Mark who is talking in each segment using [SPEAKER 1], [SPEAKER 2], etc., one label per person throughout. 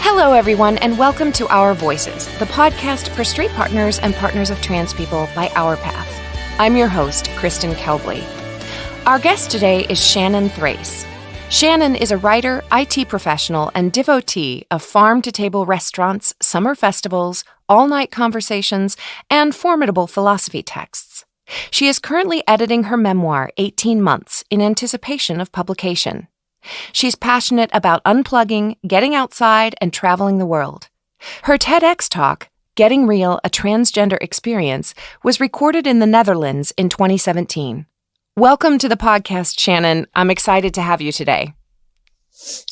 [SPEAKER 1] Hello, everyone, and welcome to Our Voices, the podcast for straight partners and partners of trans people by Our Path. I'm your host, Kristen Kelbley. Our guest today is Shannon Thrace. Shannon is a writer, IT professional, and devotee of farm-to-table restaurants, summer festivals, all-night conversations, and formidable philosophy texts. She is currently editing her memoir, 18 Months, in anticipation of publication. She's passionate about unplugging, getting outside, and traveling the world. Her TEDx talk, Getting Real, a Transgender Experience, was recorded in the Netherlands in 2017. Welcome to the podcast, Shannon. I'm excited to have you today.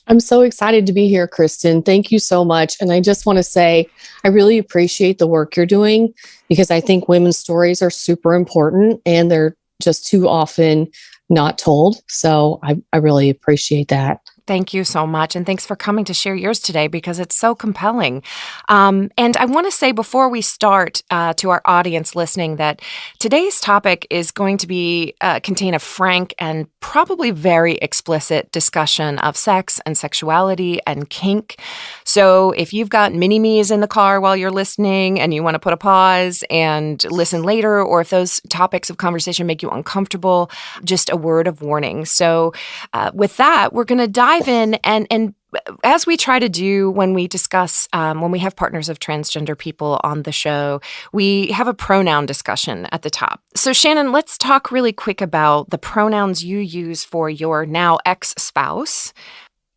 [SPEAKER 2] I'm so excited to be here, Kristen. Thank you so much. And I just want to say, I really appreciate the work you're doing because I think women's stories are super important and they're just too often not told. So I really appreciate that.
[SPEAKER 1] Thank you so much. And thanks for coming to share yours today because it's so compelling. And I want to say before we start to our audience listening that today's topic is going to be contain a frank and probably very explicit discussion of sex and sexuality and kink. So if you've got mini-me's in the car while you're listening and you want to put a pause and listen later, or if those topics of conversation make you uncomfortable, just a word of warning. So with that, we're going to dive in and as we try to do when we discuss, when we have partners of transgender people on the show, we have a pronoun discussion at the top. So Shannon, let's talk really quick about the pronouns you use for your now ex-spouse.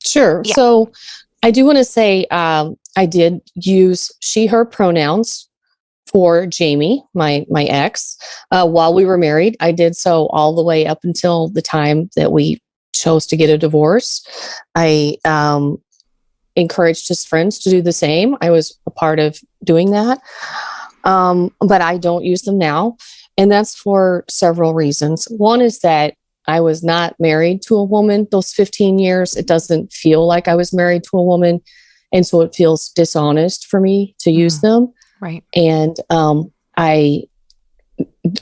[SPEAKER 2] Sure. Yeah. So I do want to say I did use she, her pronouns for Jamie, my ex, while we were married. I did so all the way up until the time that we chose to get a divorce. I encouraged his friends to do the same. I was a part of doing that. But I don't use them now. And that's for several reasons. One is that I was not married to a woman those 15 years. It doesn't feel like I was married to a woman. And so it feels dishonest for me to use them.
[SPEAKER 1] Right.
[SPEAKER 2] And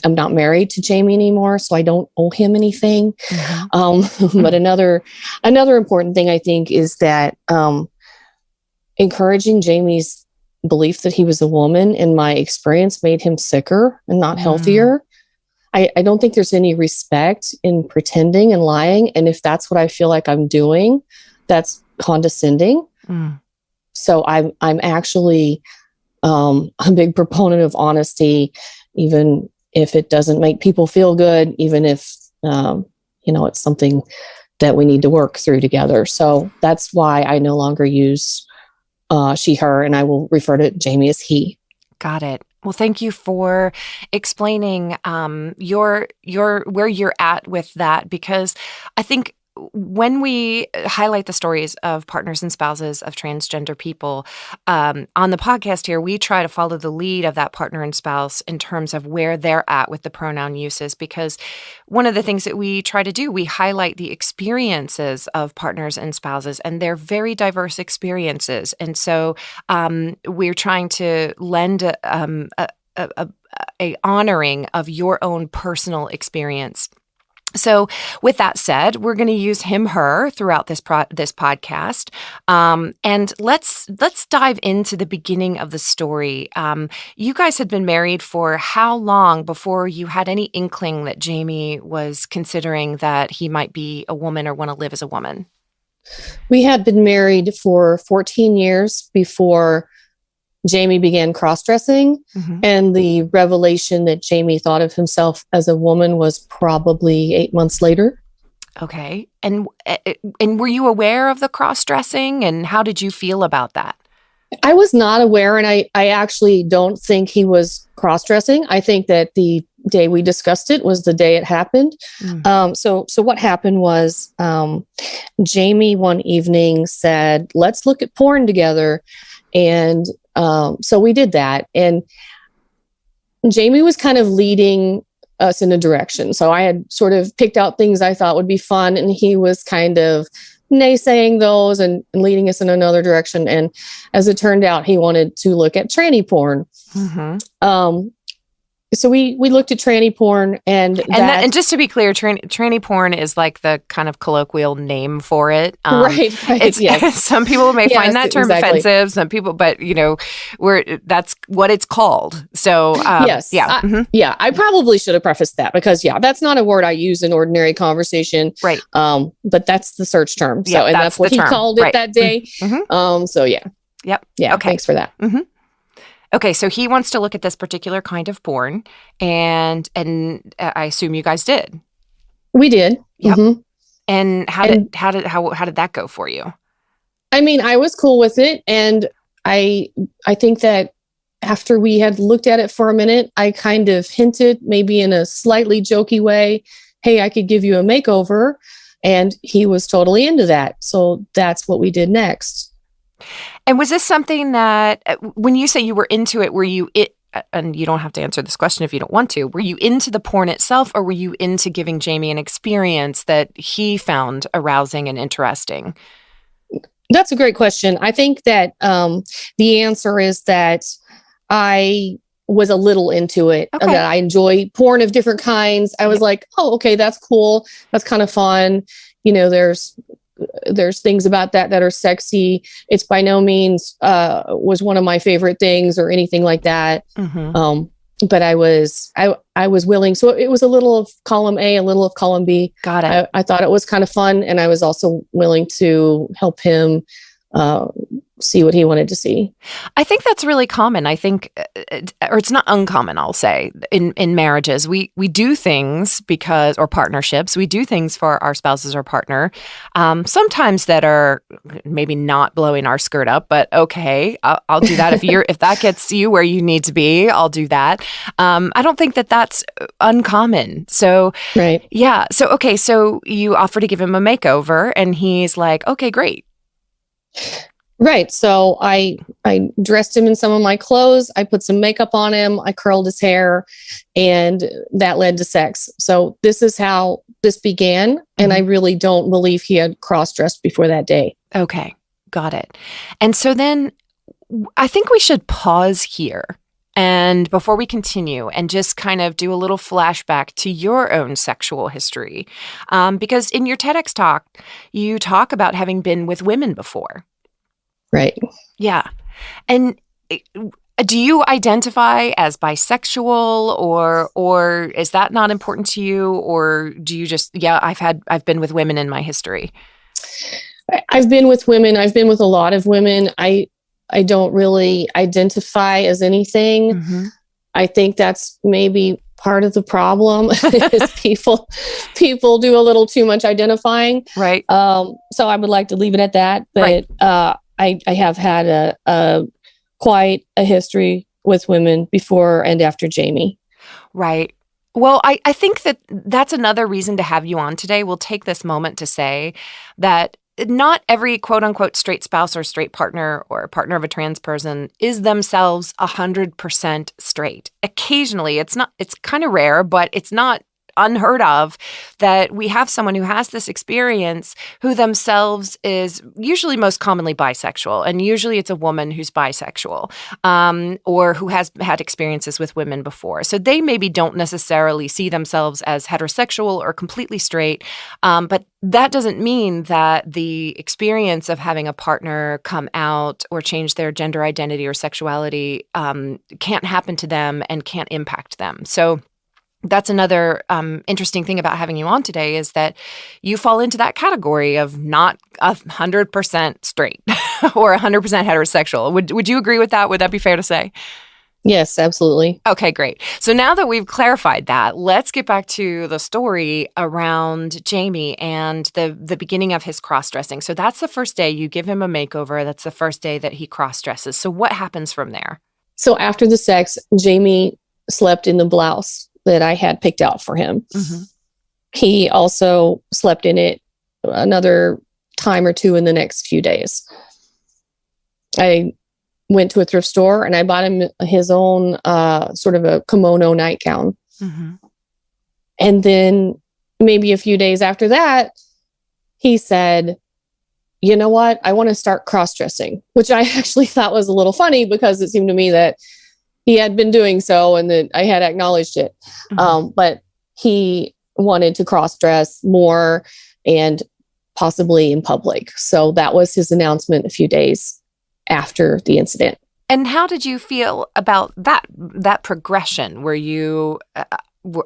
[SPEAKER 2] I'm not married to Jamie anymore, so I don't owe him anything. Mm-hmm. But another important thing I think is that encouraging Jamie's belief that he was a woman, in my experience, made him sicker and not healthier. I don't think there's any respect in pretending and lying. And if that's what I feel like I'm doing, that's condescending. So I'm actually a big proponent of honesty, even if it doesn't make people feel good, even if, it's something that we need to work through together. So that's why I no longer use she, her, and I will refer to Jamie as he.
[SPEAKER 1] Got it. Well, thank you for explaining your where you're at with that, because I think when we highlight the stories of partners and spouses of transgender people on the podcast here, we try to follow the lead of that partner and spouse in terms of where they're at with the pronoun uses, because one of the things that we try to do, we highlight the experiences of partners and spouses, and they're very diverse experiences. And so we're trying to lend a honoring of your own personal experience. So with that said, we're going to use him, her throughout this podcast. And let's dive into the beginning of the story. You guys had been married for how long before you had any inkling that Jamie was considering that he might be a woman or want to live as a woman?
[SPEAKER 2] We had been married for 14 years before Jamie began cross-dressing, and the revelation that Jamie thought of himself as a woman was probably 8 months later.
[SPEAKER 1] Okay. And were you aware of the cross-dressing, and how did you feel about that?
[SPEAKER 2] I was not aware, and I actually don't think he was cross-dressing. I think that the day we discussed it was the day it happened. So what happened was Jamie one evening said, "Let's look at porn together." And so we did that. And Jamie was kind of leading us in a direction. So I had sort of picked out things I thought would be fun, and he was kind of naysaying those and leading us in another direction. And as it turned out, he wanted to look at tranny porn. so we looked at tranny porn, and
[SPEAKER 1] and just to be clear, tranny porn is like the kind of colloquial name for it.
[SPEAKER 2] Right.
[SPEAKER 1] It's,
[SPEAKER 2] yes.
[SPEAKER 1] Some people may find that term
[SPEAKER 2] exactly.
[SPEAKER 1] offensive. Some people, but that's what it's called. So
[SPEAKER 2] yes, yeah. I probably should have prefaced that because that's not a word I use in ordinary conversation.
[SPEAKER 1] Right.
[SPEAKER 2] But that's the search term. So and that's what he called it that day.
[SPEAKER 1] Mm-hmm.
[SPEAKER 2] So yeah.
[SPEAKER 1] Yep.
[SPEAKER 2] Yeah.
[SPEAKER 1] Okay.
[SPEAKER 2] Thanks for that.
[SPEAKER 1] Mm-hmm. Okay, so he wants to look at this particular kind of porn, and I assume you guys did.
[SPEAKER 2] We did.
[SPEAKER 1] Yep.
[SPEAKER 2] Mm-hmm.
[SPEAKER 1] And how did that go for you?
[SPEAKER 2] I mean, I was cool with it, and I think that after we had looked at it for a minute, I kind of hinted, maybe in a slightly jokey way, "Hey, I could give you a makeover," and he was totally into that. So that's what we did next.
[SPEAKER 1] And was this something that, when you say you were into it, were you and you don't have to answer this question if you don't want to, were you into the porn itself, or were you into giving Jamie an experience that he found arousing and interesting?
[SPEAKER 2] That's a great question. I think that the answer is that I was a little into it,
[SPEAKER 1] okay.
[SPEAKER 2] that I enjoy porn of different kinds. I was like, oh, okay, that's cool. That's kind of fun. There's things about that are sexy. It's by no means was one of my favorite things or anything like that.
[SPEAKER 1] Mm-hmm.
[SPEAKER 2] But I was willing. So it was a little of column A, a little of column B.
[SPEAKER 1] Got it.
[SPEAKER 2] I thought it was kind of fun, and I was also willing to help him see what he wanted to see.
[SPEAKER 1] I think that's really common. I think, or it's not uncommon, I'll say, in marriages. We do things or partnerships, we do things for our spouses or partner, sometimes that are maybe not blowing our skirt up, but okay, I'll do that. If that gets you where you need to be, I'll do that. I don't think that that's uncommon. So,
[SPEAKER 2] right.
[SPEAKER 1] Yeah. So, okay. So you offer to give him a makeover, and he's like, okay, great.
[SPEAKER 2] Right. So I dressed him in some of my clothes. I put some makeup on him. I curled his hair, and that led to sex. So this is how this began. And I really don't believe he had cross-dressed before that day.
[SPEAKER 1] Okay. Got it. And so then I think we should pause here. And before we continue, and just kind of do a little flashback to your own sexual history. Because in your TEDx talk, you talk about having been with women before.
[SPEAKER 2] Right.
[SPEAKER 1] Yeah. And do you identify as bisexual, or is that not important to you? Or do you just, I've been with women in my history?
[SPEAKER 2] I've been with women. I've been with a lot of women. I don't really identify as anything.
[SPEAKER 1] Mm-hmm.
[SPEAKER 2] I think that's maybe part of the problem is people do a little too much identifying.
[SPEAKER 1] Right.
[SPEAKER 2] So I would like to leave it at that. But
[SPEAKER 1] right.
[SPEAKER 2] I have had quite a history with women before and after Jamie.
[SPEAKER 1] Right. Well, I think that's another reason to have you on today. We'll take this moment to say that not every quote unquote straight spouse or straight partner or partner of a trans person is themselves 100% straight. Occasionally, it's kind of rare, but it's not unheard of that we have someone who has this experience who themselves is usually most commonly bisexual, and usually it's a woman who's bisexual, or who has had experiences with women before. So they maybe don't necessarily see themselves as heterosexual or completely straight, but that doesn't mean that the experience of having a partner come out or change their gender identity or sexuality can't happen to them and can't impact them. So that's another interesting thing about having you on today, is that you fall into that category of not 100% straight or 100% heterosexual. Would you agree with that? Would that be fair to say?
[SPEAKER 2] Yes, absolutely.
[SPEAKER 1] Okay, great. So now that we've clarified that, let's get back to the story around Jamie and the beginning of his cross-dressing. So that's the first day you give him a makeover. That's the first day that he cross-dresses. So what happens from there?
[SPEAKER 2] So after the sex, Jamie slept in the blouse that I had picked out for him.
[SPEAKER 1] Mm-hmm.
[SPEAKER 2] He also slept in it another time or two in the next few days. I went to a thrift store and I bought him his own sort of a kimono nightgown.
[SPEAKER 1] Mm-hmm.
[SPEAKER 2] And then maybe a few days after that, he said, you know what? I want to start cross-dressing, which I actually thought was a little funny because it seemed to me that he had been doing so and that I had acknowledged it. But he wanted to cross-dress more and possibly in public. So that was his announcement a few days after the incident.
[SPEAKER 1] And how did you feel about that progression? Were you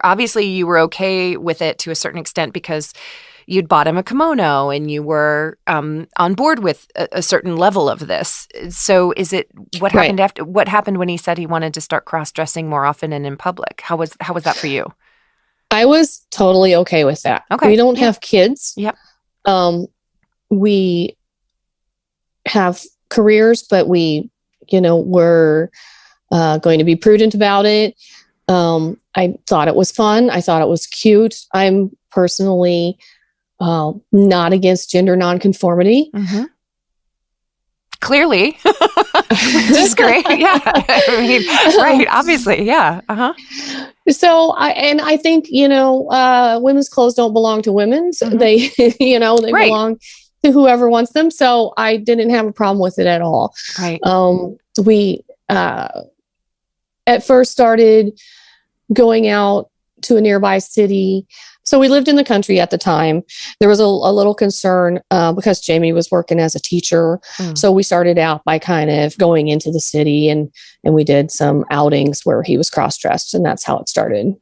[SPEAKER 1] obviously you were okay with it to a certain extent because you'd bought him a kimono and you were on board with a certain level of this. So is it what happened after? What happened when he said he wanted to start cross-dressing more often and in public? How was that for you?
[SPEAKER 2] I was totally okay with that.
[SPEAKER 1] Okay.
[SPEAKER 2] We don't have kids.
[SPEAKER 1] Yep.
[SPEAKER 2] We have careers, but we're going to be prudent about it. I thought it was fun. I thought it was cute. I'm personally not against gender nonconformity.
[SPEAKER 1] Clearly, which is great. Yeah, I mean, right? Obviously, yeah.
[SPEAKER 2] So I think women's clothes don't belong to women. So they belong to whoever wants them. So I didn't have a problem with it at all.
[SPEAKER 1] Right.
[SPEAKER 2] We at first started going out to a nearby city. So we lived in the country at the time. There was a little concern because Jamie was working as a teacher. So we started out by kind of going into the city and we did some outings where he was cross-dressed, and that's how it started.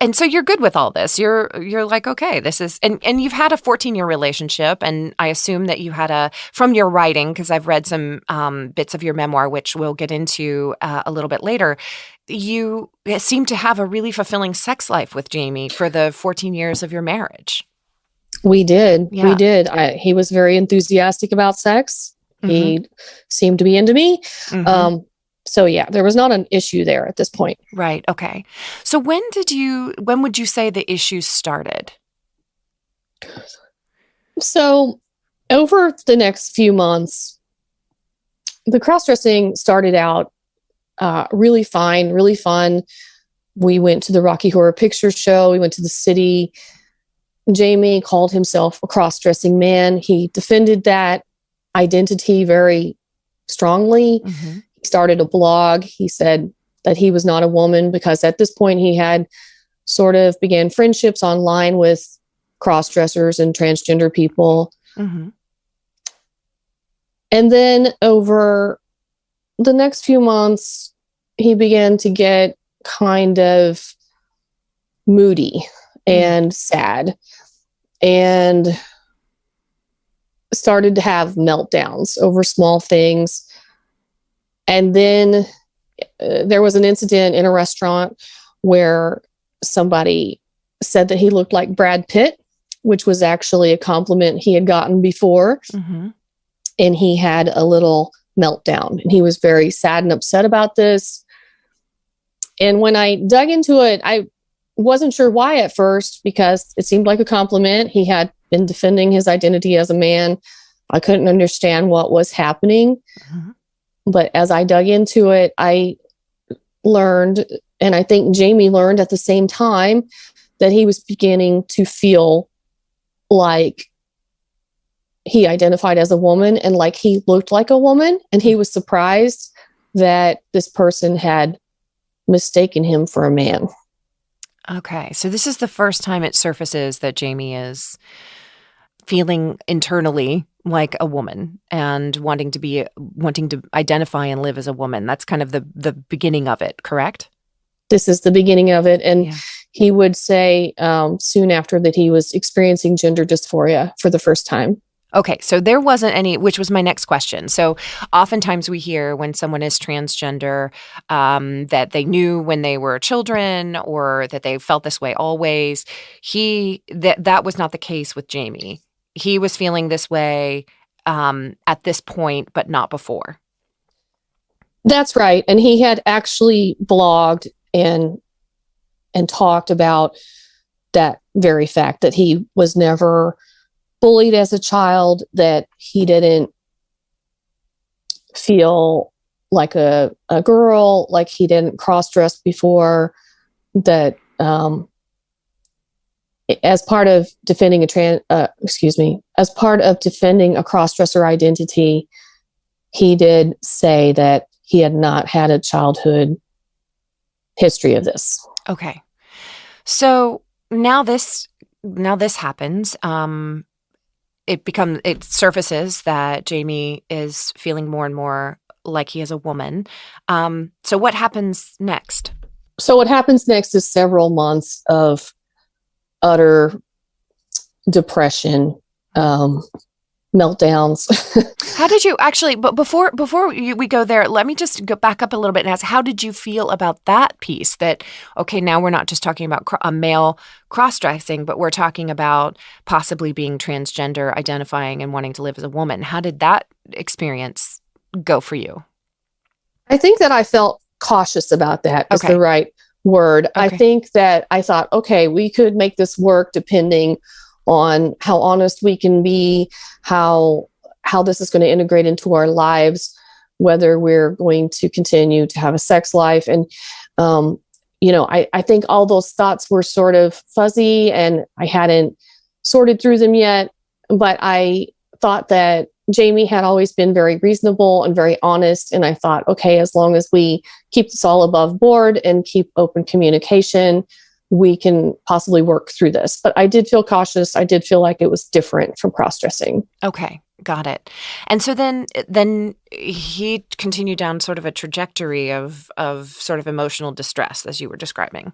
[SPEAKER 2] And
[SPEAKER 1] so you're good with all this. You're like, okay, this is, and you've had a 14-year relationship, and I assume that you had from your writing, because I've read some bits of your memoir, which we'll get into a little bit later, you seem to have a really fulfilling sex life with Jamie for the 14 years of your marriage.
[SPEAKER 2] We did. Yeah. We did. He was very enthusiastic about sex. He seemed to be into me. So yeah, there was not an issue there at this point.
[SPEAKER 1] Right. Okay. So when would you say the issues started?
[SPEAKER 2] So over the next few months, the cross-dressing started out really fine, really fun. We went to the Rocky Horror Picture Show. We went to the city. Jamie called himself a cross-dressing man. He defended that identity very strongly. He started a blog. He said that he was not a woman because at this point he had sort of began friendships online with cross-dressers and transgender people. And then over the next few months, he began to get kind of moody and sad and started to have meltdowns over small things. And then there was an incident in a restaurant where somebody said that he looked like Brad Pitt, which was actually a compliment he had gotten before. And he had a little meltdown and he was very sad and upset about this. And when I dug into it, I wasn't sure why at first because it seemed like a compliment. He had been defending his identity as a man. I couldn't understand what was happening. But as I dug into it, I learned, and I think Jamie learned at the same time, that he was beginning to feel like he identified as a woman and like he looked like a woman. And he was surprised that this person had mistaken him for a man.
[SPEAKER 1] Okay. So this is the first time it surfaces that Jamie is feeling internally like a woman and wanting to identify and live as a woman. That's kind of the beginning of it, correct?
[SPEAKER 2] This is the beginning of it. And he would say soon after that he was experiencing gender dysphoria for the first time.
[SPEAKER 1] Okay, so there wasn't any, which was my next question. So oftentimes we hear when someone is transgender that they knew when they were children or that they felt this way always. That was not the case with Jamie. He was feeling this way at this point, but not before.
[SPEAKER 2] That's right. And he had actually blogged and talked about that very fact that he was never bullied as a child, that he didn't feel like a girl, like he didn't cross-dress before, that as part of defending as part of defending a cross-dresser identity, he did say that he had not had a childhood history of this.
[SPEAKER 1] Okay. So now this happens. It surfaces that Jamie is feeling more and more like he is a woman. So what happens next?
[SPEAKER 2] So what happens next is several months of utter depression, meltdowns.
[SPEAKER 1] How did you actually, but before we go there, let me just go back up a little bit and ask, how did you feel about that piece that, okay, now we're not just talking about a male cross-dressing, but we're talking about possibly being transgender, identifying and wanting to live as a woman. How did that experience go for you?
[SPEAKER 2] I think that I felt cautious about that is the right word.
[SPEAKER 1] Okay.
[SPEAKER 2] I think that I thought, okay, we could make this work depending on how honest we can be, how this is going to integrate into our lives, whether we're going to continue to have a sex life. And, I think all those thoughts were sort of fuzzy and I hadn't sorted through them yet. But I thought that Jamie had always been very reasonable and very honest. And I thought, okay, as long as we keep this all above board and keep open communication, we can possibly work through this. But I did feel cautious. I did feel like it was different from cross-dressing.
[SPEAKER 1] Okay, got it. And so then he continued down sort of a trajectory of sort of emotional distress, as you were describing.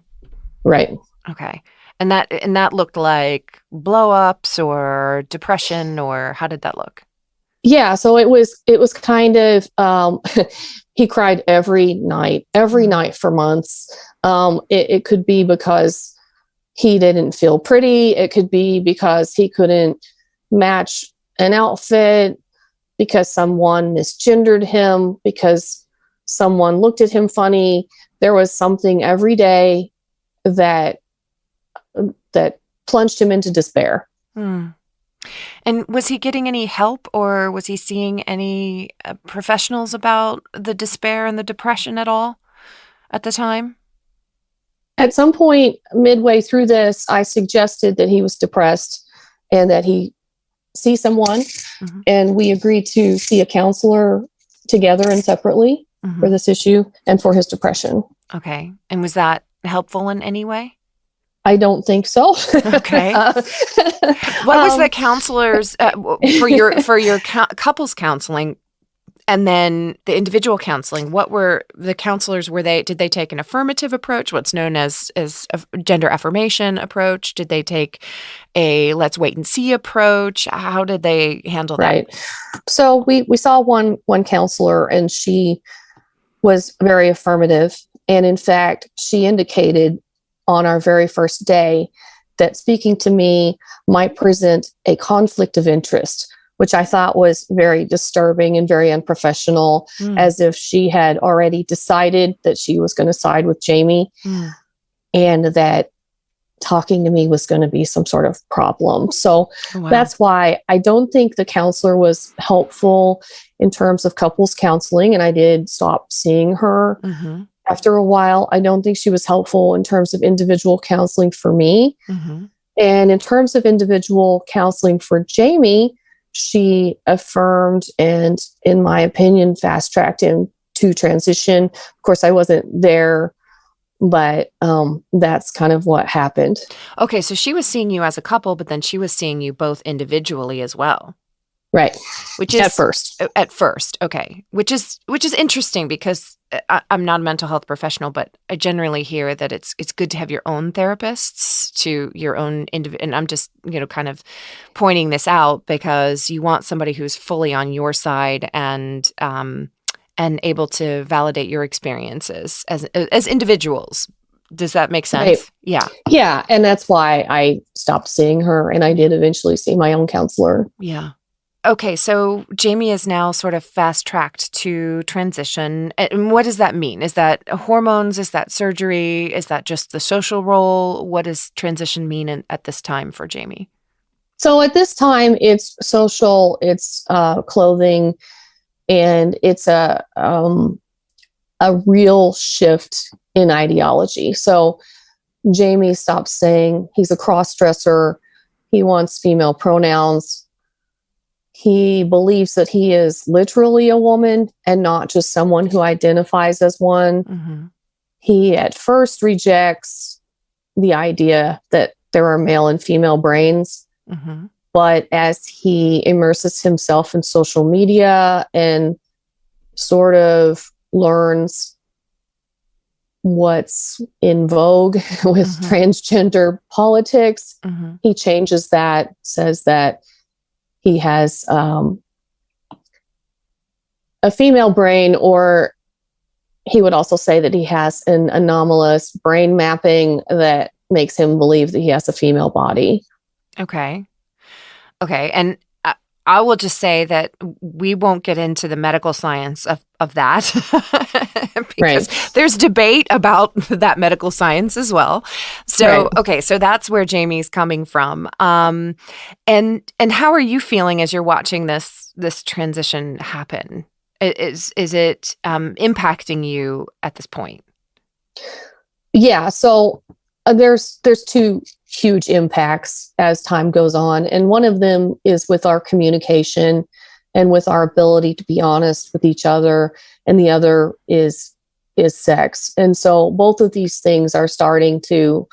[SPEAKER 2] Right.
[SPEAKER 1] Okay. And that looked like blow-ups or depression, or how did that look?
[SPEAKER 2] Yeah, so it was kind of he cried every night for months. It could be because he didn't feel pretty. It could be because he couldn't match an outfit, because someone misgendered him, because someone looked at him funny. There was something every day that plunged him into despair.
[SPEAKER 1] And was he getting any help, or was he seeing any professionals about the despair and the depression at all at the time?
[SPEAKER 2] At some point midway through this, I suggested that he was depressed and that he see someone. Mm-hmm. And we agreed to see a counselor together and separately for this issue and for his depression.
[SPEAKER 1] Okay. And was that helpful in any way?
[SPEAKER 2] I don't think so.
[SPEAKER 1] Okay. What was the counselors for your couples counseling, and then the individual counseling? What were the counselors? Did they take an affirmative approach, what's known as a gender affirmation approach? Did they take a let's wait and see approach? How did they handle that?
[SPEAKER 2] Right. So we saw one counselor, and she was very affirmative, and in fact, she indicated on our very first day that speaking to me might present a conflict of interest, which I thought was very disturbing and very unprofessional, as if she had already decided that she was going to side with Jamie and that talking to me was going to be some sort of problem. So that's why I don't think the counselor was helpful in terms of couples counseling, and I did stop seeing her. After a while. I don't think she was helpful in terms of individual counseling for me. And in terms of individual counseling for Jamie, she affirmed and, in my opinion, fast-tracked him to transition. Of course, I wasn't there, but that's kind of what happened.
[SPEAKER 1] Okay, so she was seeing you as a couple, but then she was seeing you both individually as well.
[SPEAKER 2] Right.
[SPEAKER 1] Which is
[SPEAKER 2] at first.
[SPEAKER 1] Okay. Which is interesting, because I'm not a mental health professional, but I generally hear that it's good to have your own therapists, to your own and I'm just, kind of pointing this out because you want somebody who's fully on your side and able to validate your experiences as individuals. Does that make sense?
[SPEAKER 2] Right.
[SPEAKER 1] Yeah.
[SPEAKER 2] Yeah. And that's why I stopped seeing her, and I did eventually see my own counselor.
[SPEAKER 1] Yeah. Okay, so Jamie is now sort of fast-tracked to transition. And what does that mean? Is that hormones? Is that surgery? Is that just the social role? What does transition mean at this time for Jamie?
[SPEAKER 2] So at this time, it's social, it's clothing, and it's a real shift in ideology. So Jamie stops saying he's a cross-dresser. He wants female pronouns. He believes that he is literally a woman and not just someone who identifies as one. he at first rejects the idea that there are male and female brains.
[SPEAKER 1] Mm-hmm.
[SPEAKER 2] But as he immerses himself in social media and sort of learns what's in vogue with transgender politics, he changes that, says that he has a female brain, or he would also say that he has an anomalous brain mapping that makes him believe that he has a female body.
[SPEAKER 1] Okay. And I will just say that we won't get into the medical science of that because there's debate about that medical science as well. So, okay, so that's where Jamie's coming from. And how are you feeling as you're watching this transition happen? Is it impacting you at this point?
[SPEAKER 2] Yeah. So there's two huge impacts as time goes on. And one of them is with our communication and with our ability to be honest with each other. And the other is sex. And so both of these things are starting to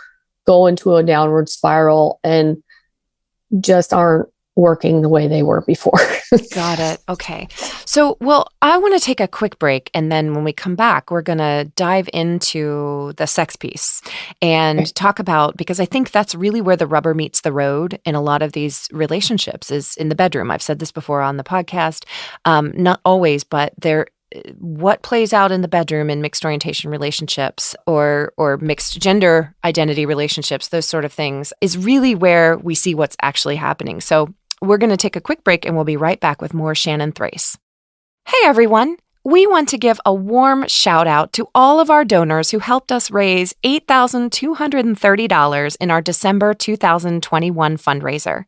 [SPEAKER 2] go into a downward spiral and just aren't working the way they were before.
[SPEAKER 1] Got it. Okay. So, well, I want to take a quick break. And then when we come back, we're going to dive into the sex piece and talk about, because I think that's really where the rubber meets the road in a lot of these relationships is in the bedroom. I've said this before on the podcast, not always, but what plays out in the bedroom in mixed orientation relationships or mixed gender identity relationships, those sort of things, is really where we see what's actually happening. So we're going to take a quick break and we'll be right back with more Shannon Thrace. Hey, everyone. We want to give a warm shout out to all of our donors who helped us raise $8,230 in our December 2021 fundraiser.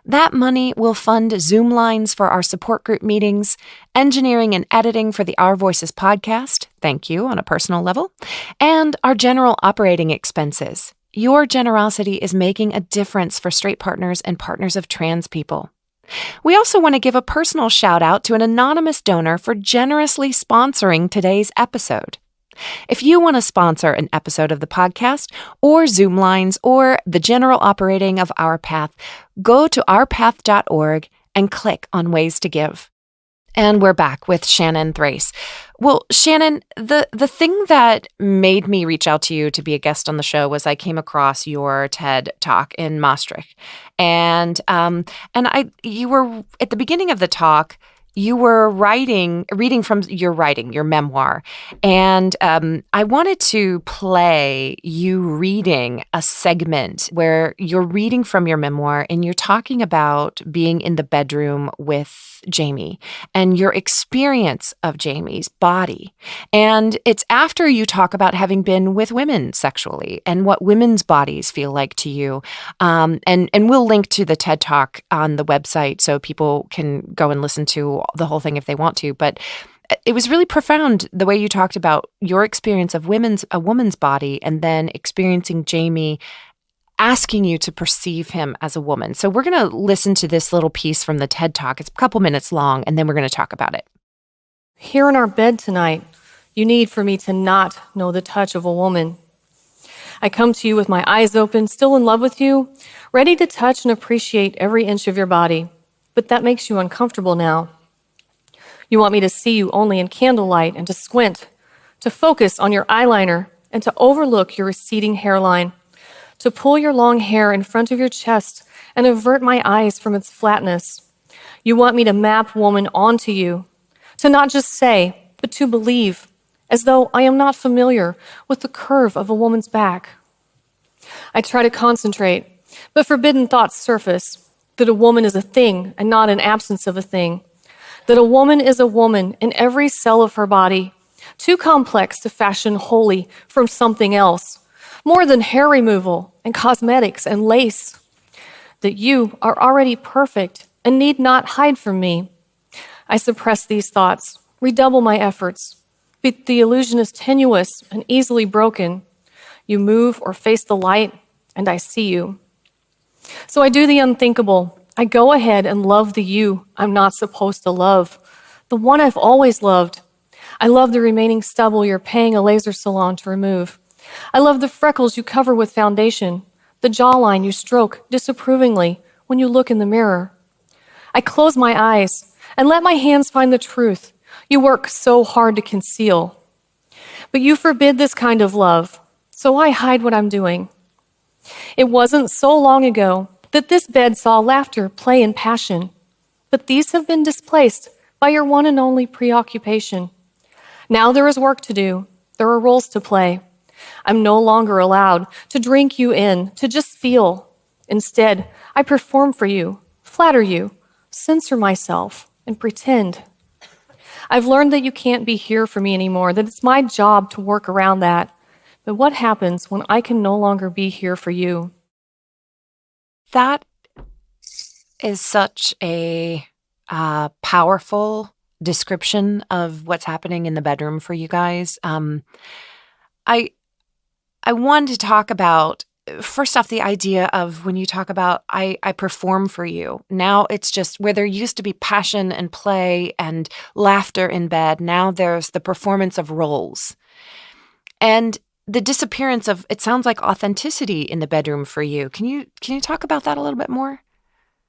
[SPEAKER 1] That money will fund Zoom lines for our support group meetings, engineering and editing for the Our Voices podcast, thank you on a personal level, and our general operating expenses. Your generosity is making a difference for straight partners and partners of trans people. We also want to give a personal shout out to an anonymous donor for generously sponsoring today's episode. If you want to sponsor an episode of the podcast or Zoom lines or the general operating of Our Path, go to ourpath.org and click on Ways to Give. And we're back with Shannon Thrace. Well, Shannon, the thing that made me reach out to you to be a guest on the show was I came across your TED Talk in Maastricht. And you were, at the beginning of the talk, you were reading from your writing, your memoir. And I wanted to play you reading a segment where you're reading from your memoir and you're talking about being in the bedroom with Jamie and your experience of Jamie's body. And it's after you talk about having been with women sexually and what women's bodies feel like to you. And we'll link to the TED Talk on the website so people can go and listen to the whole thing if they want to. But it was really profound the way you talked about your experience of a woman's body and then experiencing Jamie asking you to perceive him as a woman. So we're going to listen to this little piece from the TED Talk. It's a couple minutes long, and then we're going to talk about it.
[SPEAKER 3] Here in our bed tonight, you need for me to not know the touch of a woman. I come to you with my eyes open, still in love with you, ready to touch and appreciate every inch of your body. But that makes you uncomfortable now. You want me to see you only in candlelight and to squint, to focus on your eyeliner and to overlook your receding hairline, to pull your long hair in front of your chest and avert my eyes from its flatness. You want me to map woman onto you, to not just say, but to believe, as though I am not familiar with the curve of a woman's back. I try to concentrate, but forbidden thoughts surface, that a woman is a thing and not an absence of a thing, that a woman is a woman in every cell of her body, too complex to fashion wholly from something else, more than hair removal and cosmetics and lace, that you are already perfect and need not hide from me. I suppress these thoughts, redouble my efforts, but the illusion is tenuous and easily broken. You move or face the light, and I see you. So I do the unthinkable. I go ahead and love the you I'm not supposed to love, the one I've always loved. I love the remaining stubble you're paying a laser salon to remove. I love the freckles you cover with foundation, the jawline you stroke disapprovingly when you look in the mirror. I close my eyes and let my hands find the truth you work so hard to conceal. But you forbid this kind of love, so I hide what I'm doing. It wasn't so long ago that this bed saw laughter, play, and passion, but these have been displaced by your one and only preoccupation. Now there is work to do. There are roles to play. I'm no longer allowed to drink you in, to just feel. Instead, I perform for you, flatter you, censor myself, and pretend. I've learned that you can't be here for me anymore, that it's my job to work around that. But what happens when I can no longer be here for you?
[SPEAKER 1] That is such a powerful description of what's happening in the bedroom for you guys. I wanted to talk about, first off, the idea of when you talk about I perform for you. Now it's just where there used to be passion and play and laughter in bed. Now there's the performance of roles. And the disappearance of, it sounds like, authenticity in the bedroom for you. Can you talk about that a little bit more?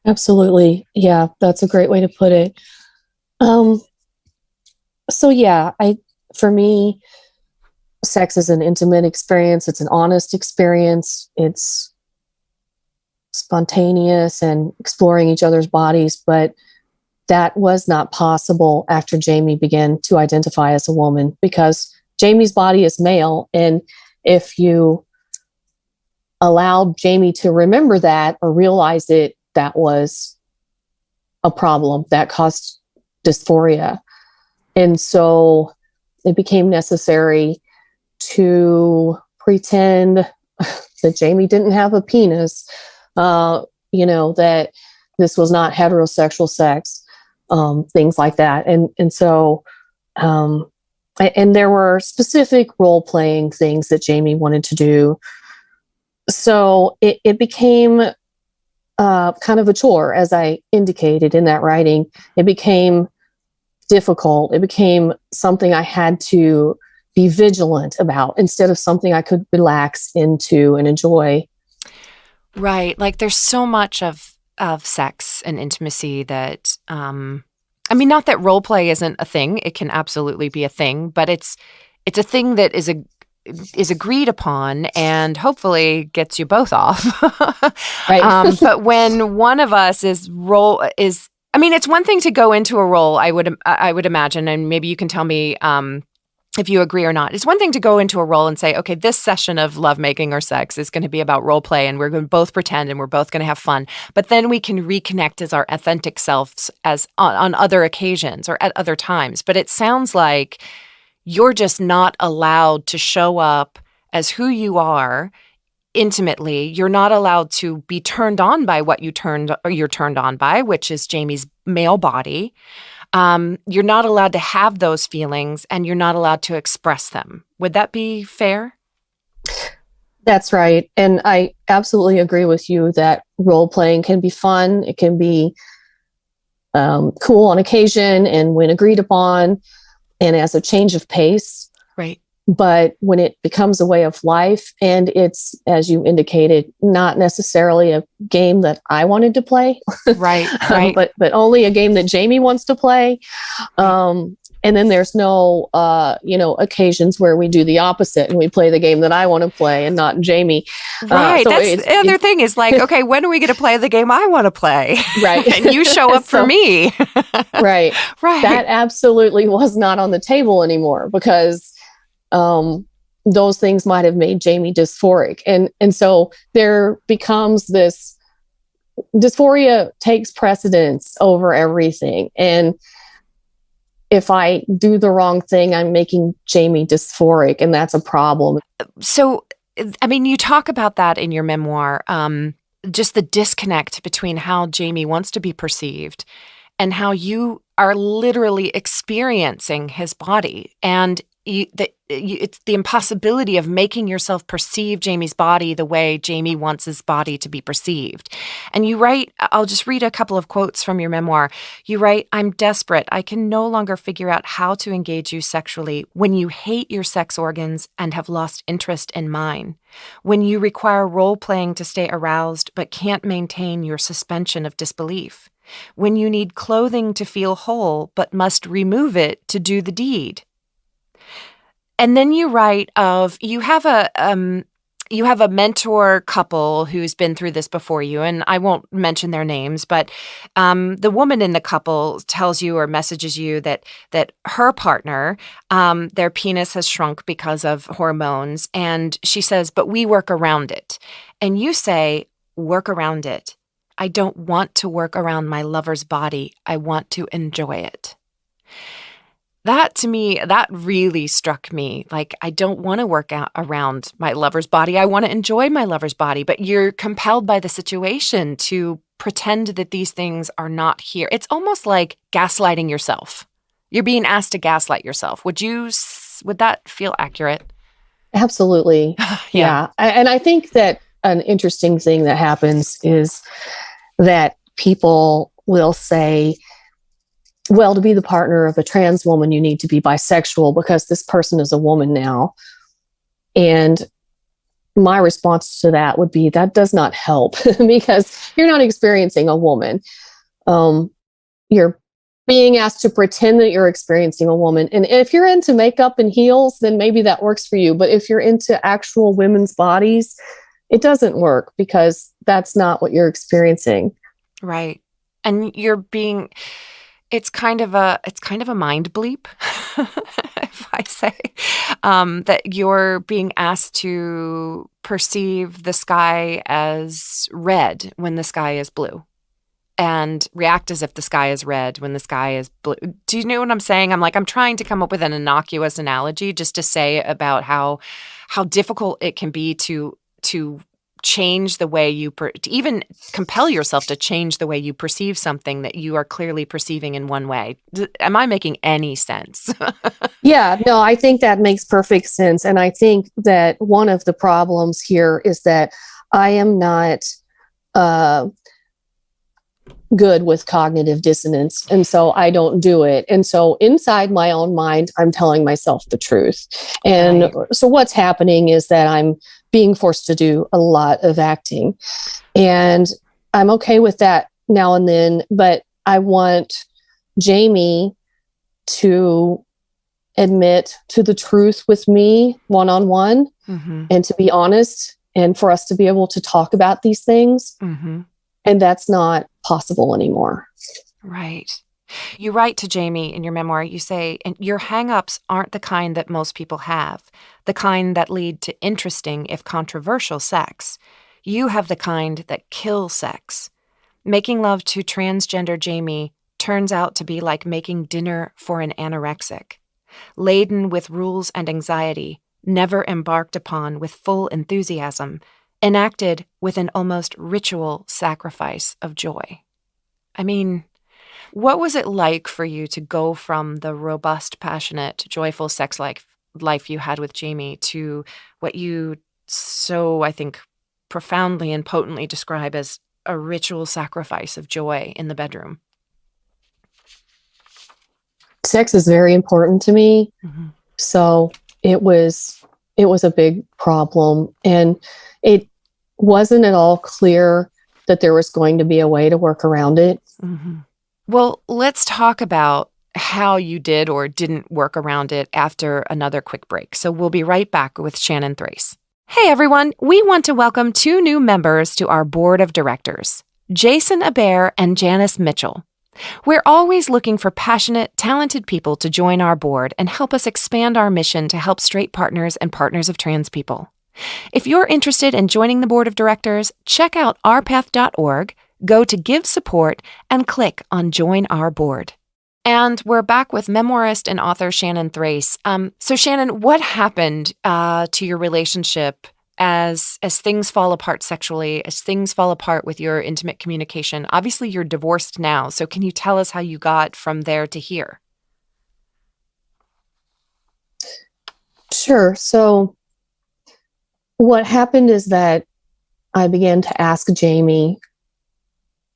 [SPEAKER 2] Absolutely. Yeah, that's a great way to put it. So yeah, for me, sex is an intimate experience. It's an honest experience. It's spontaneous and exploring each other's bodies. But that was not possible after Jamie began to identify as a woman, because Jamie's body is male. And if you allowed Jamie to remember that or realize it, that was a problem that caused dysphoria. And so it became necessary to pretend that Jamie didn't have a penis, that this was not heterosexual sex, things like that. And so, and there were specific role-playing things that Jamie wanted to do. So it became kind of a chore, as I indicated in that writing. It became difficult. It became something I had to be vigilant about instead of something I could relax into and enjoy.
[SPEAKER 1] Right. Like there's so much of sex and intimacy that, not that role play isn't a thing. It can absolutely be a thing, but it's a thing that is agreed upon and hopefully gets you both off.
[SPEAKER 2] Right.
[SPEAKER 1] But when one of us it's one thing to go into a role, I would imagine, and maybe you can tell me if you agree or not. It's one thing to go into a role and say, okay, this session of lovemaking or sex is going to be about role play and we're going to both pretend and we're both going to have fun. But then we can reconnect as our authentic selves as on other occasions or at other times. But it sounds like you're just not allowed to show up as who you are intimately. You're not allowed to be turned on by what you're turned on by, which is Jamie's male body. You're not allowed to have those feelings and you're not allowed to express them. Would that be fair?
[SPEAKER 2] That's right. And I absolutely agree with you that role playing can be fun. It can be cool on occasion and when agreed upon and as a change of pace.
[SPEAKER 1] Right.
[SPEAKER 2] But when it becomes a way of life and it's, as you indicated, not necessarily a game that I wanted to play,
[SPEAKER 1] right,
[SPEAKER 2] but only a game that Jamie wants to play. And then there's no, occasions where we do the opposite and we play the game that I want to play and not Jamie.
[SPEAKER 1] Right. That's the other thing is like, okay, when are we going to play the game I want to play?
[SPEAKER 2] Right.
[SPEAKER 1] And you show up for me.
[SPEAKER 2] Right.
[SPEAKER 1] Right.
[SPEAKER 2] That absolutely was not on the table anymore because those things might have made Jamie dysphoric. And so there becomes this dysphoria takes precedence over everything. And if I do the wrong thing, I'm making Jamie dysphoric, and that's a problem.
[SPEAKER 1] So, you talk about that in your memoir, just the disconnect between how Jamie wants to be perceived and how you are literally experiencing his body. And it's the impossibility of making yourself perceive Jamie's body the way Jamie wants his body to be perceived. And you write, I'll just read a couple of quotes from your memoir. You write, "I'm desperate. I can no longer figure out how to engage you sexually when you hate your sex organs and have lost interest in mine. When you require role-playing to stay aroused but can't maintain your suspension of disbelief. When you need clothing to feel whole but must remove it to do the deed." And then you write of you have a mentor couple who's been through this before you, and I won't mention their names, but the woman in the couple tells you or messages you that her partner, their penis has shrunk because of hormones, and she says, "But we work around it." And you say, "Work around it. I don't want to work around my lover's body. I want to enjoy it." That, to me, that really struck me. Like, I don't want to work out around my lover's body. I want to enjoy my lover's body. But you're compelled by the situation to pretend that these things are not here. It's almost like gaslighting yourself. You're being asked to gaslight yourself. Would that feel accurate?
[SPEAKER 2] Absolutely. Yeah. And I think that an interesting thing that happens is that people will say, well, to be the partner of a trans woman, you need to be bisexual because this person is a woman now. And my response to that would be, that does not help because you're not experiencing a woman. You're being asked to pretend that you're experiencing a woman. And if you're into makeup and heels, then maybe that works for you. But if you're into actual women's bodies, it doesn't work because that's not what you're experiencing.
[SPEAKER 1] Right. And it's kind of a mind bleep, if I say, that you're being asked to perceive the sky as red when the sky is blue and react as if the sky is red when the sky is blue. Do you know what I'm saying? I'm trying to come up with an innocuous analogy just to say about how difficult it can be to change the way to even compel yourself to change the way you perceive something that you are clearly perceiving in one way. Am I making any sense?
[SPEAKER 2] Yeah, no, I think that makes perfect sense. And I think that one of the problems here is that I am not good with cognitive dissonance. And so I don't do it. And so inside my own mind, I'm telling myself the truth. And
[SPEAKER 1] Right.
[SPEAKER 2] So what's happening is that I'm being forced to do a lot of acting. And I'm okay with that now and then, but I want Jamie to admit to the truth with me one-on-one and to be honest and for us to be able to talk about these things. And that's not possible anymore.
[SPEAKER 1] Right. You write to Jamie in your memoir, you say, "And your hang-ups aren't the kind that most people have, the kind that lead to interesting, if controversial, sex. You have the kind that kill sex. Making love to transgender Jamie turns out to be like making dinner for an anorexic. Laden with rules and anxiety, never embarked upon with full enthusiasm, enacted with an almost ritual sacrifice of joy." I mean, what was it like for you to go from the robust, passionate, joyful sex life you had with Jamie to what you so, I think, profoundly and potently describe as a ritual sacrifice of joy in the bedroom?
[SPEAKER 2] Sex is very important to me. So it was a big problem. And it wasn't at all clear that there was going to be a way to work around it.
[SPEAKER 1] Well, let's talk about how you did or didn't work around it after another quick break. So we'll be right back with Shannon Thrace. Hey, everyone. We want to welcome 2 new members to our board of directors, Jason Aber and Janice Mitchell. We're always looking for passionate, talented people to join our board and help us expand our mission to help straight partners and partners of trans people. If you're interested in joining the board of directors, check out ourpath.org, go to Give Support, and click on Join Our Board. And we're back with memoirist and author Shannon Thrace. So Shannon, what happened to your relationship as things fall apart sexually, as things fall apart with your intimate communication? Obviously, you're divorced now, so can you tell us how you got from there to here?
[SPEAKER 2] Sure. So what happened is that I began to ask Jamie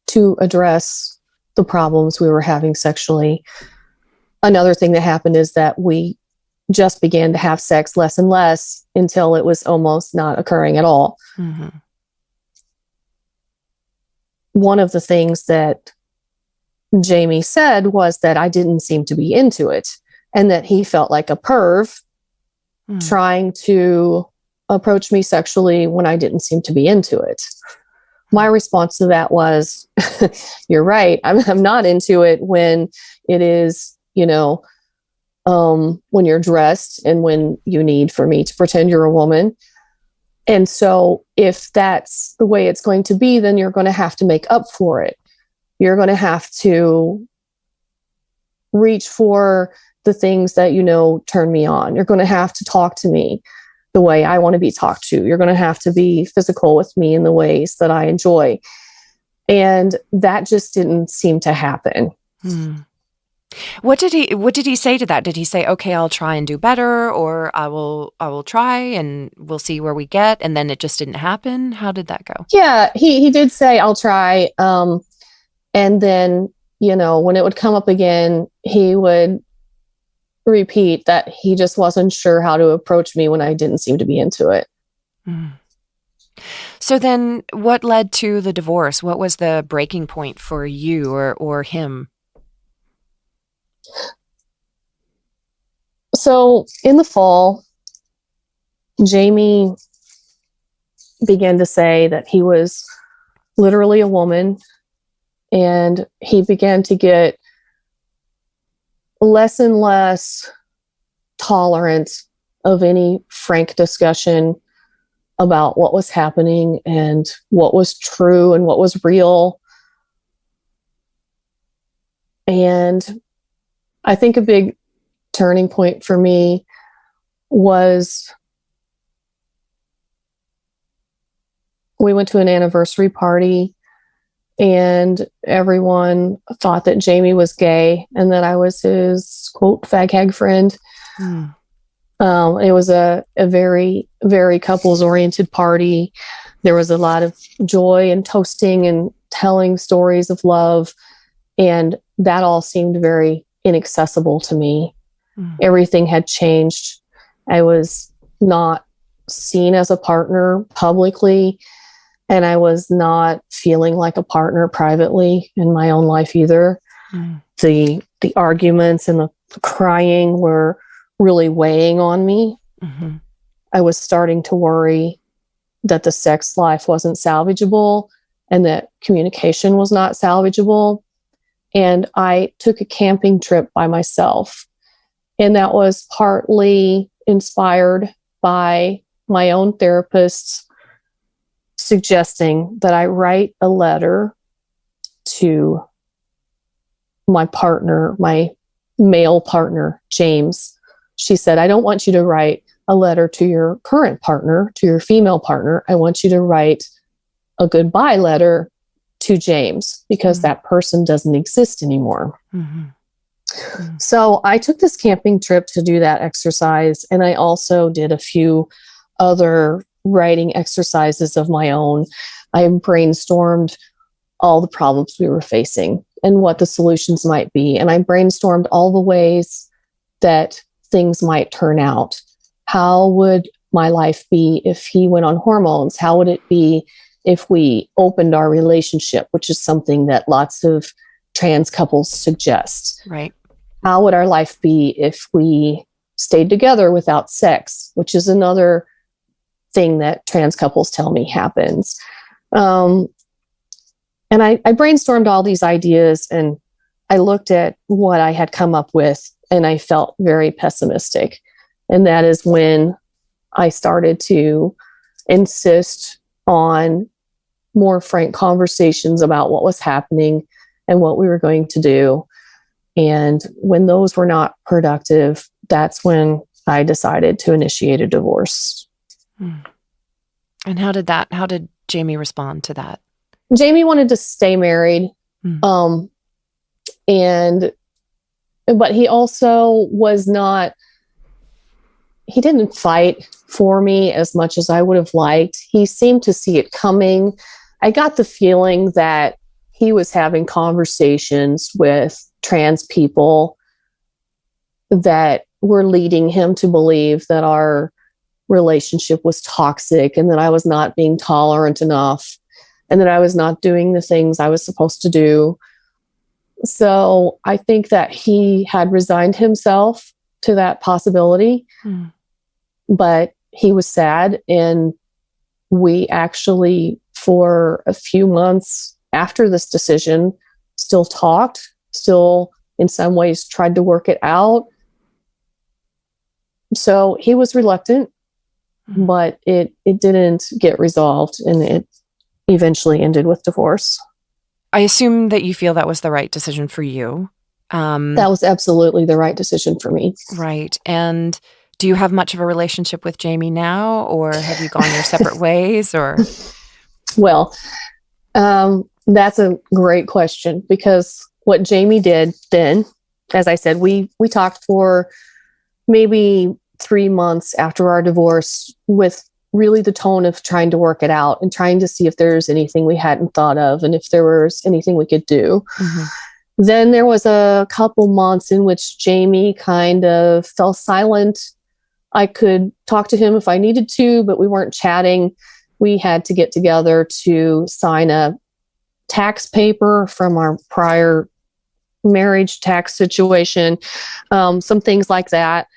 [SPEAKER 2] to address the problems we were having sexually. Another thing that happened is that we just began to have sex less and less until it was almost not occurring at all.
[SPEAKER 1] Mm-hmm.
[SPEAKER 2] One of the things that Jamie said was that I didn't seem to be into it and that he felt like a perv trying to approach me sexually when I didn't seem to be into it. My response to that was, you're right. I'm not into it when it is, when you're dressed and when you need for me to pretend you're a woman. And so if that's the way it's going to be, then you're going to have to make up for it. You're going to have to reach for the things that, turn me on. You're going to have to talk to me the way I want to be talked to. You're going to have to be physical with me in the ways that I enjoy. And that just didn't seem to happen.
[SPEAKER 1] What did he say to that? Did he say, okay, I'll try and do better, or I will try and we'll see where we get, and then it just didn't happen? How did that go?
[SPEAKER 2] Yeah, he did say, I'll try. And then, when it would come up again, he would repeat that he just wasn't sure how to approach me when I didn't seem to be into it.
[SPEAKER 1] So then what led to the divorce? What was the breaking point for you or him?
[SPEAKER 2] So in the fall, Jamie began to say that he was literally a woman, and he began to get less and less tolerant of any frank discussion about what was happening and what was true and what was real. And I think a big turning point for me was we went to an anniversary party and everyone thought that Jamie was gay and that I was his, quote, fag hag friend. It was a very, very couples-oriented party. There was a lot of joy and toasting and telling stories of love. And that all seemed very inaccessible to me. Everything had changed. I was not seen as a partner publicly, and I was not feeling like a partner privately in my own life either. The arguments and the crying were really weighing on me. I was starting to worry that the sex life wasn't salvageable and that communication was not salvageable. And I took a camping trip by myself. And that was partly inspired by my own therapist suggesting that I write a letter to my partner, my male partner, James. She said, I don't want you to write a letter to your current partner, to your female partner. I want you to write a goodbye letter to James because that person doesn't exist anymore. So I took this camping trip to do that exercise. And I also did a few other writing exercises of my own. I brainstormed all the problems we were facing and what the solutions might be. And I brainstormed all the ways that things might turn out. How would my life be if he went on hormones? How would it be if we opened our relationship, which is something that lots of trans couples suggest?
[SPEAKER 1] Right.
[SPEAKER 2] How would our life be if we stayed together without sex, which is another thing that trans couples tell me happens. And I brainstormed all these ideas and I looked at what I had come up with and I felt very pessimistic. And that is when I started to insist on more frank conversations about what was happening and what we were going to do. And when those were not productive, that's when I decided to initiate a divorce.
[SPEAKER 1] And how did Jamie respond to that?
[SPEAKER 2] Jamie wanted to stay married. But he also was not, he didn't fight for me as much as I would have liked. He seemed to see it coming. I got the feeling that he was having conversations with trans people that were leading him to believe that our relationship was toxic and that I was not being tolerant enough and that I was not doing the things I was supposed to do. So I think that he had resigned himself to that possibility, but he was sad. And we actually, for a few months after this decision, still talked, still in some ways tried to work it out. So he was reluctant, but it didn't get resolved, and it eventually ended with divorce.
[SPEAKER 1] I assume that you feel that was the right decision for you.
[SPEAKER 2] That was absolutely the right decision for me.
[SPEAKER 1] Right. And do you have much of a relationship with Jamie now, or have you gone your separate ways? Or
[SPEAKER 2] Well, that's a great question, because what Jamie did then, as I said, we talked for maybe 3 months after our divorce with really the tone of trying to work it out and trying to see if there's anything we hadn't thought of and if there was anything we could do. Then there was a couple months in which Jamie kind of fell silent. I could talk to him if I needed to, but we weren't chatting. We had to get together to sign a tax paper from our prior marriage tax situation, some things like that.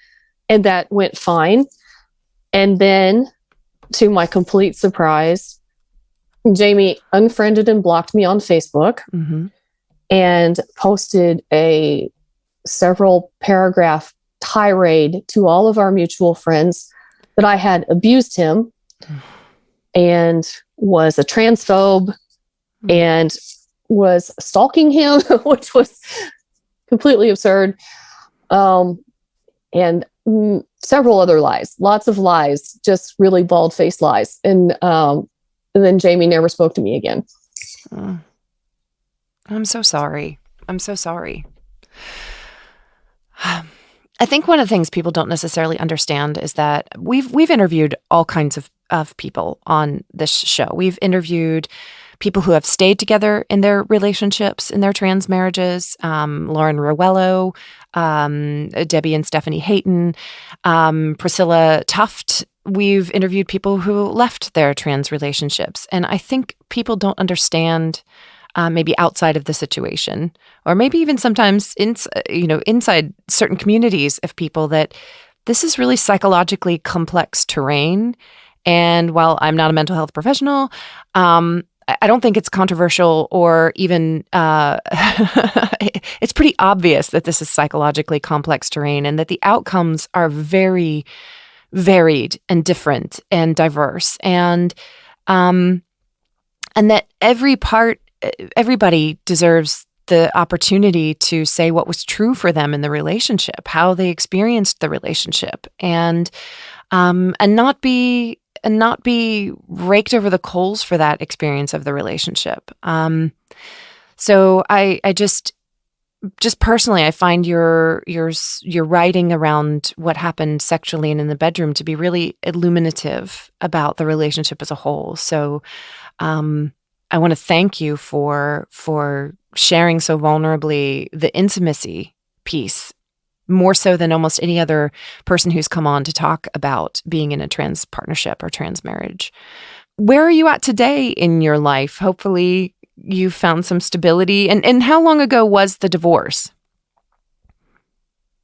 [SPEAKER 2] And that went fine. And then, to my complete surprise, Jamie unfriended and blocked me on Facebook and posted a several paragraph tirade to all of our mutual friends that I had abused him and was a transphobe and was stalking him, which was completely absurd. And several other lies, lots of lies, just really bald-faced lies. And then Jamie never spoke to me again.
[SPEAKER 1] I'm so sorry. I'm so sorry. I think one of the things people don't necessarily understand is that we've interviewed all kinds of people on this show. We've interviewed people who have stayed together in their relationships, in their trans marriages, Lauren Rowello, Debbie and Stephanie Hayton, Priscilla Tuft. We've interviewed people who left their trans relationships. And I think people don't understand, maybe outside of the situation, or maybe even sometimes inside certain communities of people, that this is really psychologically complex terrain. And while I'm not a mental health professional, I don't think it's controversial or even, it's pretty obvious that this is psychologically complex terrain and that the outcomes are very varied and different and diverse. And that everybody deserves the opportunity to say what was true for them in the relationship, how they experienced the relationship, and not be raked over the coals for that experience of the relationship. So I just personally, I find your writing around what happened sexually and in the bedroom to be really illuminative about the relationship as a whole. So I want to thank you for sharing so vulnerably the intimacy piece, more so than almost any other person who's come on to talk about being in a trans partnership or trans marriage. Where are you at today in your life? Hopefully you found some stability. And how long ago was the divorce?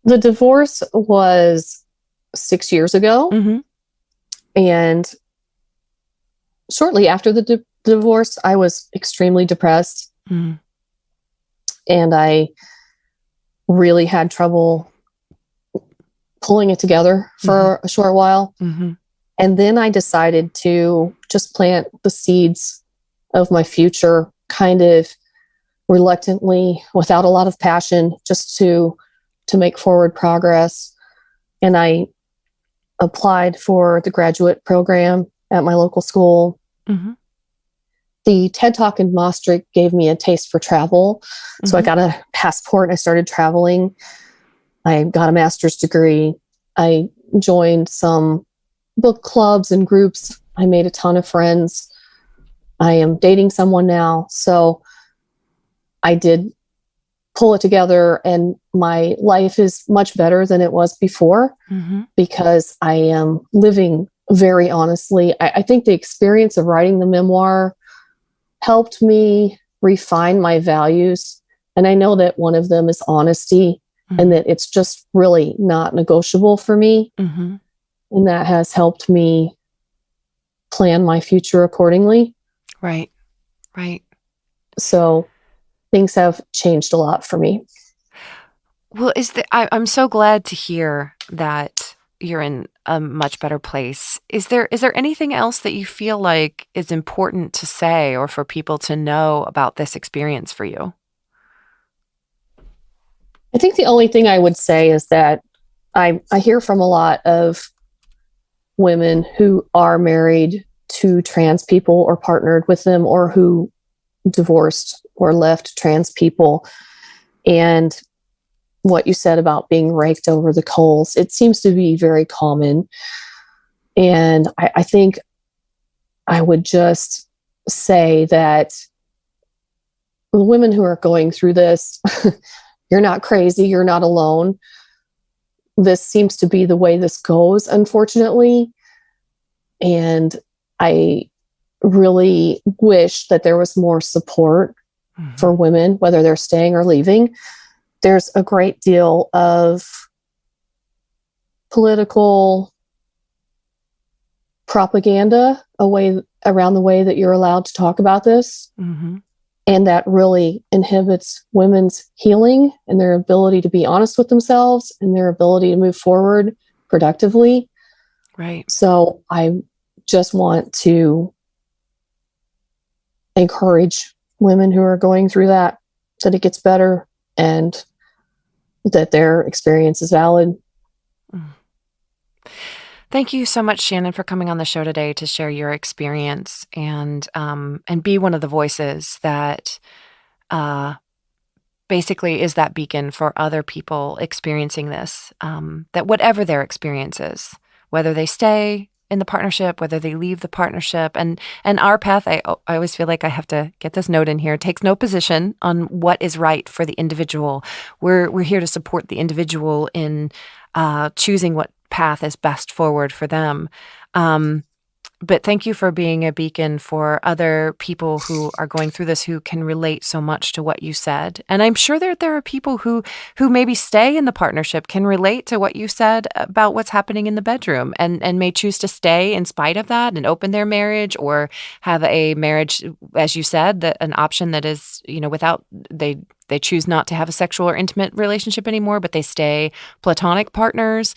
[SPEAKER 2] The divorce was 6 years ago. And shortly after the divorce, I was extremely depressed. And I really had trouble pulling it together for a short while. And then I decided to just plant the seeds of my future, kind of reluctantly, without a lot of passion, just to make forward progress. And I applied for the graduate program at my local school. The TED Talk in Maastricht gave me a taste for travel. So I got a passport and I started traveling. I got a master's degree. I joined some book clubs and groups. I made a ton of friends. I am dating someone now. So I did pull it together, and my life is much better than it was before because I am living very honestly. I think the experience of writing the memoir helped me refine my values. And I know that one of them is honesty and that it's just really not negotiable for me. And that has helped me plan my future accordingly.
[SPEAKER 1] Right.
[SPEAKER 2] So things have changed a lot for me.
[SPEAKER 1] Well, I'm so glad to hear that you're in a much better place. Is there anything else that you feel like is important to say or for people to know about this experience for you?
[SPEAKER 2] I think the only thing I would say is that I hear from a lot of women who are married to trans people or partnered with them, or who divorced or left trans people. And what you said about being raked over the coals, it seems to be very common. And I think I would just say that the women who are going through this, you're not crazy, you're not alone. This seems to be the way this goes, unfortunately. And I really wish that there was more support for women, whether they're staying or leaving. There's a great deal of political propaganda around the way that you're allowed to talk about this. And that really inhibits women's healing and their ability to be honest with themselves and their ability to move forward productively.
[SPEAKER 1] Right.
[SPEAKER 2] So I just want to encourage women who are going through that it gets better and that their experience is valid.
[SPEAKER 1] Thank you so much, Shannon, for coming on the show today to share your experience and be one of the voices that basically is that beacon for other people experiencing this, that whatever their experience is, whether they stay in the partnership, whether they leave the partnership, and Our Path, I always feel like I have to get this note in here, takes no position on what is right for the individual. We're here to support the individual in choosing what path is best forward for them. But thank you for being a beacon for other people who are going through this, who can relate so much to what you said. And I'm sure that there are people who maybe stay in the partnership, can relate to what you said about what's happening in the bedroom, and may choose to stay in spite of that and open their marriage, or have a marriage, as you said, that an option that is, without, they choose not to have a sexual or intimate relationship anymore, but they stay platonic partners.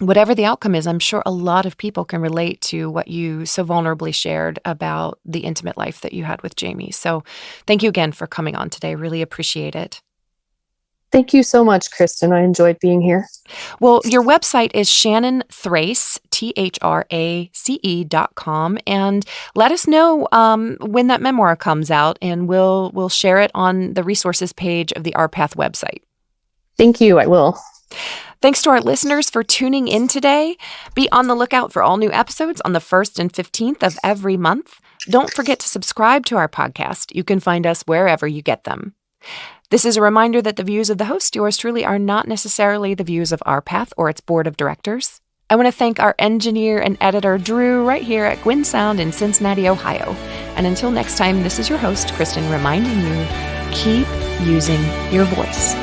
[SPEAKER 1] Whatever the outcome is, I'm sure a lot of people can relate to what you so vulnerably shared about the intimate life that you had with Jamie. So thank you again for coming on today. Really appreciate it.
[SPEAKER 2] Thank you so much, Kristen. I enjoyed being here.
[SPEAKER 1] Well, your website is Shannon Thrace, THRACE.com. And let us know when that memoir comes out, and we'll share it on the resources page of the Our Path website.
[SPEAKER 2] Thank you. I will.
[SPEAKER 1] Thanks to our listeners for tuning in today. Be on the lookout for all new episodes on the 1st and 15th of every month. Don't forget to subscribe to our podcast. You can find us wherever you get them. This is a reminder that the views of the host, yours truly, are not necessarily the views of Our Path or its board of directors. I want to thank our engineer and editor, Drew, right here at Gwyn Sound in Cincinnati, Ohio. And until next time, this is your host, Kristen, reminding you, keep using your voice.